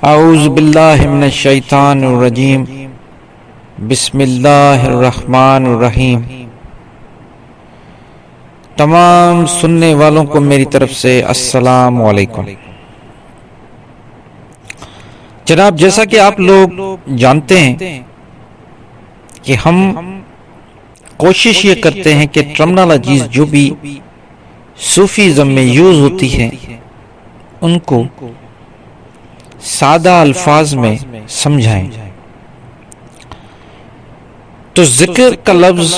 اعوذ باللہ من الشیطان الرجیم بسم اللہ الرحمن الرحیم۔ تمام سننے والوں کو میری طرف سے السلام علیکم۔ جناب، جیسا کہ آپ لوگ جانتے ہیں کہ ہم کوشش یہ کرتے ہیں کہ ٹرمنالوجیز جو بھی صوفیزم میں یوز ہوتی ہیں ان کو سادہ الفاظ میں سمجھائیں۔ تو ذکر کا لفظ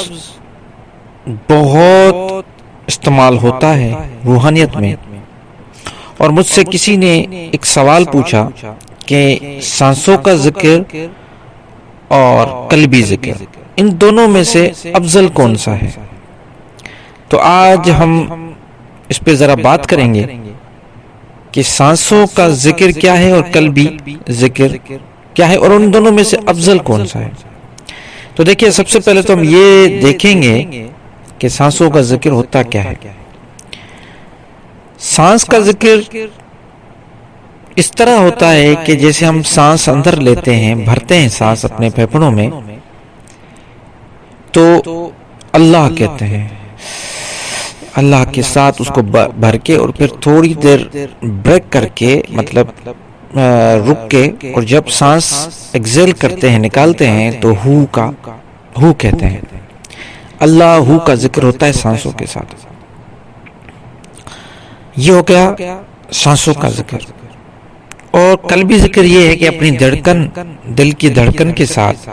بہت استعمال ہوتا ہے روحانیت میں، اور مجھ سے کسی نے ایک سوال پوچھا کہ سانسوں کا ذکر اور قلبی ذکر، ان دونوں میں سے افضل کون سا ہے؟ تو آج ہم اس پہ ذرا بات کریں گے کہ سانسوں کا ذکر کیا ہے اور قلبی ذکر کیا ہے، اور ان دونوں میں سے افضل کون سا ہے۔ تو دیکھیے، سب سے پہلے تو ہم یہ دیکھیں گے کہ سانسوں کا ذکر ہوتا کیا ہے۔ سانس کا ذکر اس طرح ہوتا ہے کہ جیسے ہم سانس اندر لیتے ہیں، بھرتے ہیں سانس اپنے پھیپھڑوں میں، تو اللہ کہتے ہیں، اللہ کے ساتھ اس کو بھر کے اور پھر تھوڑی دیر بریک کر کے، مطلب رک کے، اور جب سانس ایکزیل کرتے ہیں، نکالتے ہیں، تو ہو کہتے ہیں۔ اللہ ہو کا ذکر ہوتا ہے سانسوں کے ساتھ۔ یہ ہو گیا سانسوں کا ذکر۔ اور قلبی ذکر یہ ہے کہ اپنی دھڑکن، دل کی دھڑکن کے ساتھ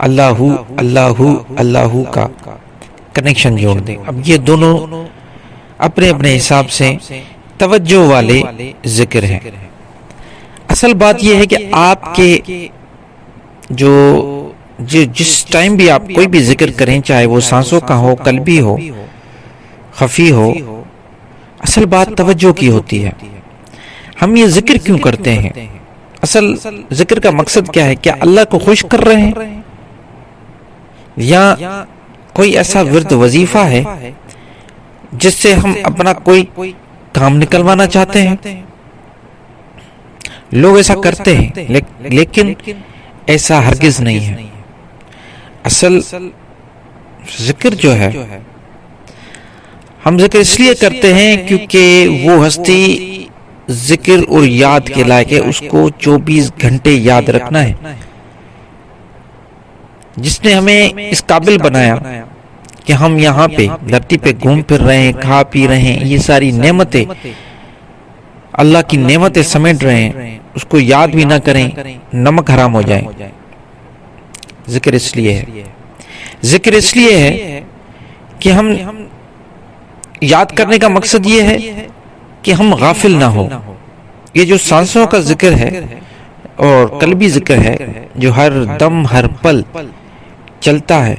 اللہ اللہ کا کنیکشن جوڑ دیں۔ اب یہ دونوں اپنے اپنے حساب سے توجہ والے ذکر ہیں۔ اصل بات یہ ہے کہ آپ کے جس ٹائم بھی آپ کوئی بھی ذکر کریں، چاہے وہ سانسوں کا ہو، قلبی ہو، خفی ہو، اصل بات توجہ کی ہوتی ہے۔ ہم یہ ذکر کیوں کرتے ہیں؟ اصل ذکر کا مقصد کیا ہے؟ کیا اللہ کو خوش کر رہے ہیں، یا کوئی ایسا ورد وظیفہ ہے جس سے ہم اپنا کوئی کام نکلوانا چاہتے ہیں؟ لوگ ایسا کرتے ہیں، لیکن ایسا ہرگز نہیں ہے۔ اصل ذکر جو ہے، ہم ذکر اس لیے کرتے ہیں کیونکہ وہ ہستی ذکر اور یاد کے لائق ہے، اس کو 24 گھنٹے یاد رکھنا ہے۔ جس نے ہمیں اس قابل بنایا کہ ہم یہاں پہ دھرتی پہ گھوم پھر رہے ہیں، کھا پی رہے ہیں، یہ ساری نعمتیں اللہ کی نعمتیں سمیٹ رہے ہیں، اس کو یاد بھی نہ کریں، نمک حرام ہو جائے۔ ذکر اس لیے ہے، ذکر اس لیے ہے کہ ہم یاد کرنے کا مقصد یہ ہے کہ ہم غافل نہ ہو۔ یہ جو سانسوں کا ذکر ہے اور قلبی ذکر ہے جو ہر دم ہر پل چلتا ہے،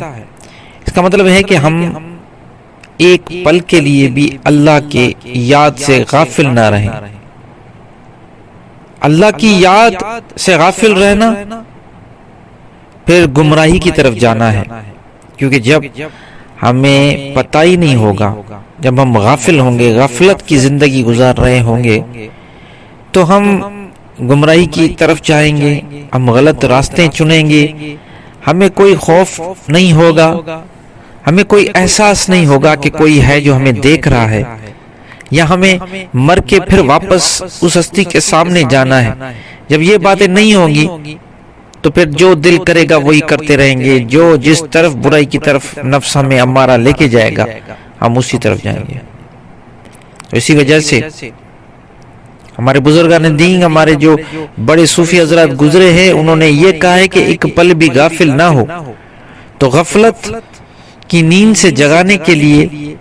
اس کا مطلب ہے کہ ہم ایک پل کے لیے بھی اللہ کے یاد سے غافل نہ رہیں۔ اللہ کی یاد سے غافل رہنا پھر گمراہی کی طرف جانا ہے، کیونکہ جب ہمیں پتہ ہی نہیں ہوگا، جب ہم غافل ہوں گے، غفلت کی زندگی گزار رہے ہوں گے، تو ہم گمراہی کی طرف جائیں گے، ہم غلط راستے چنیں گے، ہمیں کوئی خوف نہیں ہوگا، ہمیں کوئی احساس نہیں ہوگا کہ کوئی ہے جو ہمیں دیکھ رہا ہے، یا ہمیں مر کے پھر واپس اس ہستی کے سامنے جانا ہے۔ جب یہ باتیں نہیں ہوں گی تو پھر جو دل کرے گا وہی کرتے رہیں گے، جو جس طرف برائی کی طرف نفس ہمیں امارہ لے کے جائے گا ہم اسی طرف جائیں گے۔ تو اسی وجہ سے ہمارے بزرگان دین، ہمارے جو بڑے صوفی حضرات گزرے ہیں، انہوں نے یہ کہا ہے کہ ایک پل بھی غافل نہ ہو۔ تو غفلت کی نیند سے جگانے کے لیے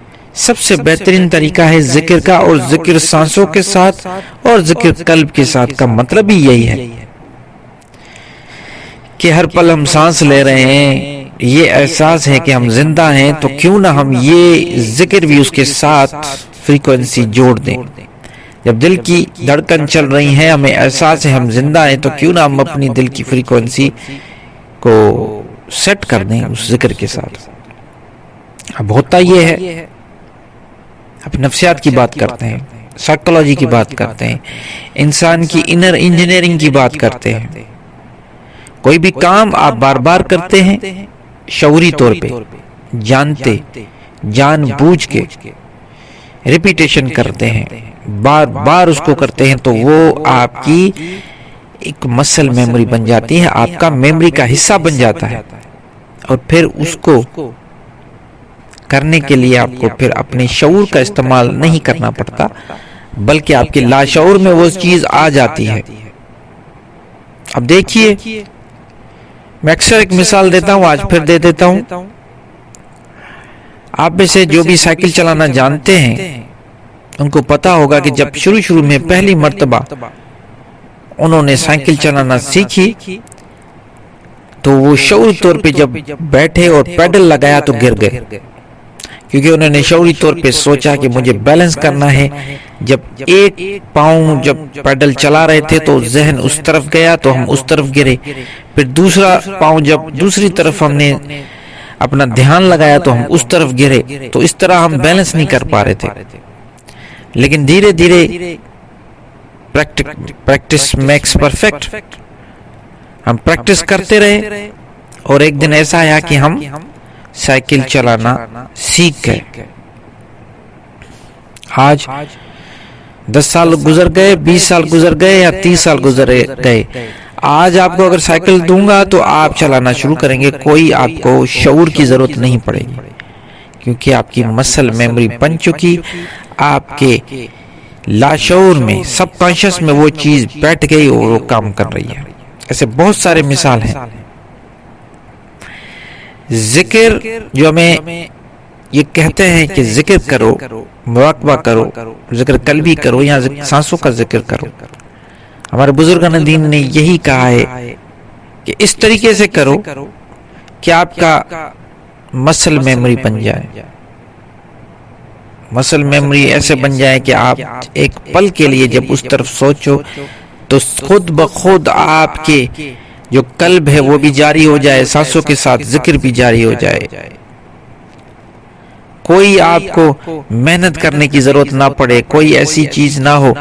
سب سے بہترین طریقہ ہے ذکر کا، اور ذکر سانسوں کے ساتھ اور ذکر قلب کے ساتھ کا مطلب ہی یہی ہے کہ ہر پل ہم سانس لے رہے ہیں، یہ احساس ہے کہ ہم زندہ ہیں، تو کیوں نہ ہم یہ ذکر بھی اس کے ساتھ فریکوینسی جوڑ دیں۔ جب دل کی دھڑکن چل رہی ہے، ہمیں احساس ہے ہم زندہ ہیں، تو کیوں نہ ہم اپنی دل کی فریکوینسی کو سیٹ کر دیں اس ذکر کے ساتھ۔ اب ہوتا یہ ہے، اب نفسیات کی بات کرتے ہیں سائیکالوجی کی بات کرتے ہیں، انسان کی انر انجینئرنگ کی بات کرتے ہیں. کوئی بھی کام آپ بار بار کرتے ہیں شعوری طور پہ، جانتے جان بوجھ کے ریپیٹیشن کرتے ہیں، بار بار اس کو کرتے ہیں، تو وہ آپ کی ایک مسل میموری بن جاتی ہے، آپ کا میموری کا حصہ بن جاتا ہے. اور پھر اس کو کرنے کے لیے آپ کو پھر اپنے شعور کا استعمال نہیں کرنا پڑتا، بلکہ آپ کے لاشعور میں وہ چیز آ جاتی ہے. اب دیکھیے، میں اکثر ایک مثال دیتا ہوں، آج پھر دے دیتا ہوں. آپ میں سے جو بھی سائیکل چلانا جانتے ہیں ان کو پتا ہوگا کہ جب شروع میں پہلی مرتبہ انہوں نے سائیکل چلانا سیکھی تو وہ شعوری طور پہ جب بیٹھے اور پیڈل لگایا تو گر گئے، کیونکہ انہوں نے شعوری طور پہ سوچا کہ مجھے بیلنس کرنا ہے. جب ایک پاؤں جب پیڈل چلا رہے تھے تو ذہن اس طرف گیا تو ہم اس طرف گرے، پھر دوسرا پاؤں جب دوسری طرف ہم نے اپنا دھیان لگایا تو ہم اس طرف گرے. تو اس طرح ہم بیلنس نہیں کر پا رہے تھے. لیکن دھیرے دھیرے پریکٹس میکس پرفیکٹ، ہم پریکٹس کرتے رہے اور ایک دن ایسا آیا کہ ہم سائیکل چلانا سیکھ گئے. آج 10 سال گزر گئے، 20 سال گزر گئے یا 30 سال گزر گئے، آج آپ کو اگر سائیکل دوں گا تو آپ چلانا شروع کریں گے، کوئی آپ کو شعور کی ضرورت نہیں پڑے گی، کیونکہ آپ کی مسل میموری بن چکی، آپ کے لاشعور میں سب کانشس میں وہ چیز بیٹھ گئی اور وہ کام کر رہی ہے. ایسے بہت سارے مثال ہیں. ذکر جو ہمیں یہ کہتے ہیں کہ ذکر کرو، مراقبہ کرو، ذکر قلبی کرو یا سانسوں کا ذکر کرو، ہمارے بزرگان دین نے یہی کہا ہے کہ اس طریقے سے کرو کہ آپ کا مسل میموری بن جائے. مسل میموری ایسے بن جائے کہ آپ ایک پل کے لیے جب اس طرف سوچو تو خود بخود آپ کے جو قلب ہے وہ بھی جاری ہو جائے، سانسوں کے ساتھ ذکر بھی جاری ہو جائے. کوئی آپ کو محنت کرنے کی ضرورت نہ پڑے، کوئی ایسی چیز نہ ہو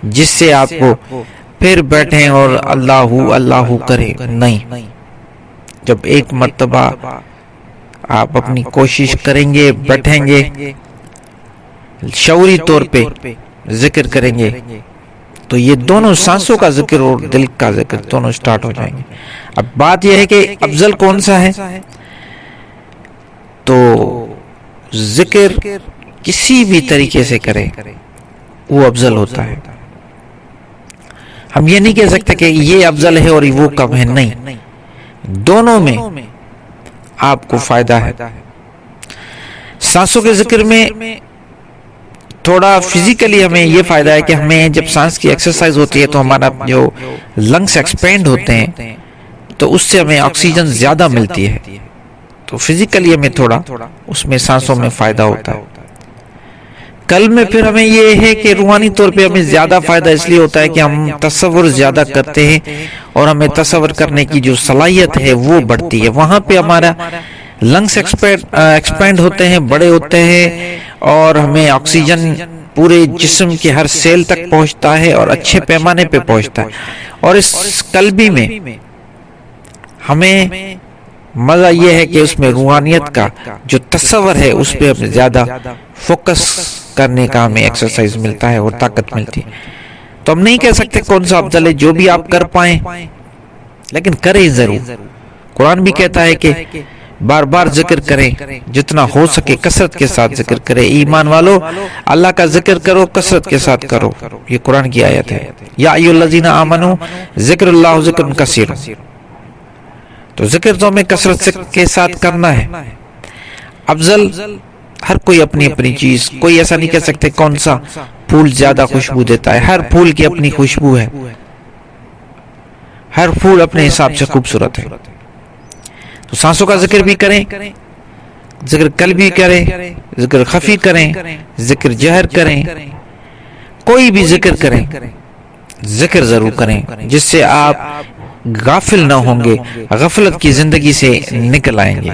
جس سے آپ کو پھر بیٹھیں اور اللہ اللہ کرے. نہیں، جب ایک مرتبہ آپ اپنی کوشش کریں گے، بیٹھیں گے، شعوری طور پہ ذکر کریں گے تو یہ دونوں سانسوں کا ذکر اور دل کا ذکر دونوں سٹارٹ ہو جائیں گے. اب بات یہ ہے کہ افضل کون سا ہے؟ تو ذکر کسی بھی طریقے سے کرے وہ افضل ہوتا ہے. ہم یہ نہیں کہہ سکتے کہ یہ افضل ہے اور وہ کم ہے، نہیں، دونوں میں آپ کو فائدہ ہے. سانسوں کے ذکر میں تھوڑا فزیکلی ہمیں یہ فائدہ ہے کہ ہمیں جب سانس کی ایکسرسائز ہوتی ہے تو ہمارا جو لنگس ایکسپینڈ ہوتے ہیں تو اس سے ہمیں آکسیجن زیادہ ملتی ہے، تو فزیکلی ہمیں تھوڑا اس میں سانسوں میں فائدہ ہوتا ہے. قلب میں پھر ہمیں یہ ہے کہ روحانی طور پہ ہمیں زیادہ فائدہ اس لیے ہوتا ہے کہ ہم تصور زیادہ کرتے ہیں اور ہمیں تصور کرنے کی جو صلاحیت ہے وہ بڑھتی ہے. وہاں پہ ہمارا لنگس ایکسپینڈ ہوتے ہیں، بڑے ہوتے ہیں اور ہمیں آکسیجن پورے جسم کے ہر سیل تک پہنچتا ہے اور اچھے پیمانے پہ پہنچتا ہے. اور اس قلبی میں ہمیں مزہ یہ ہے کہ اس میں روحانیت کا جو تصور ہے اس پہ ہمیں زیادہ فوکس کرنے کا ہمیں ایکسرسائز ملتا ہے اور طاقت ملتی ہے. تو ہم نہیں کہہ سکتے کون سا افضل ہے، جو بھی آپ کر پائیں لیکن کریں ضرور. قرآن بھی کہتا ہے کہ بار بار ذکر کریں، جتنا ہو سکے کثرت کے ساتھ ذکر کریں. ایمان والو اللہ کا ذکر کرو، کثرت کے ساتھ کرو، یہ قرآن کی آیت ہے. یا ایھا الذین آمنوا ذکر اللہ ذکر کثیر. تو ذکر تو ہمیں کثرت کے ساتھ کرنا ہے. افضل ہر کوئی اپنی اپنی چیز، کوئی ایسا نہیں کہہ سکتے کون سا پھول زیادہ خوشبو دیتا ہے. ہر پھول کی اپنی خوشبو ہے، ہر پھول اپنے حساب سے خوبصورت ہے. تو سانسوں کا ذکر بھی کریں، ذکر قلبی کریں، ذکر خفی کریں، ذکر جہر کریں، کوئی بھی ذکر کریں، ذکر ضرور کریں جس سے آپ غافل نہ ہوں گے، غفلت کی زندگی سے نکل آئیں گے.